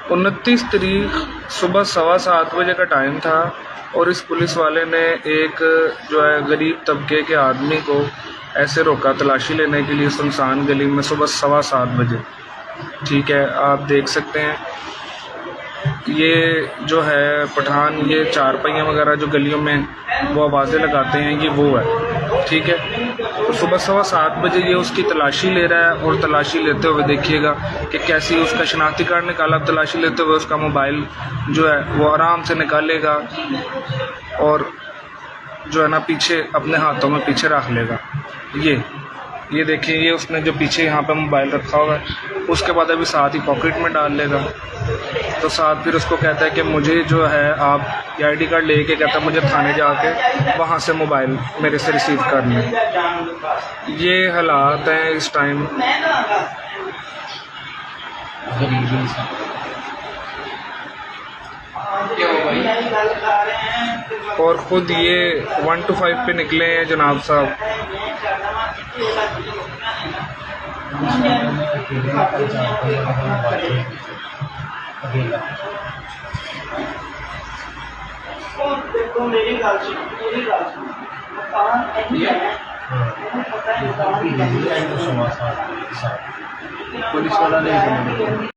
29 तारीख सुबह 7:15 बजे का टाइम था और इस पुलिस वाले ने एक जो है गरीब तबके के आदमी को ऐसे रोका तलाशी लेने के लिए सुनसान गली में सुबह 7:15 बजे। ठीक है, आप देख सकते हैं ये जो है पठान, ये चार पहिया वगैरह जो गलियों में वो आवाज़ें लगाते हैं, ये वो है। ठीक है, तो सुबह 7:15 बजे ये उसकी तलाशी ले रहा है और तलाशी लेते हुए देखिएगा कि कैसी उसका शनाख्ती कार्ड निकाला। तलाशी लेते हुए उसका मोबाइल जो है वो आराम से निकालेगा और जो है ना पीछे अपने हाथों में पीछे रख लेगा। ये देखिए, ये उसने जो पीछे यहाँ पे मोबाइल रखा हुआ है उसके बाद अभी साथ ही पॉकेट में डाल लेगा। तो साथ फिर उसको कहता है कि मुझे जो है आप ये ID कार्ड लेके, कहता है मुझे थाने जाके वहाँ से मोबाइल मेरे से रिसीव कर लें। ये हालात हैं इस टाइम। और ख़ुद ये 1 to 5 पे निकले हैं जनाब साहब। देखो मेरी गल पुलिस वाला नहीं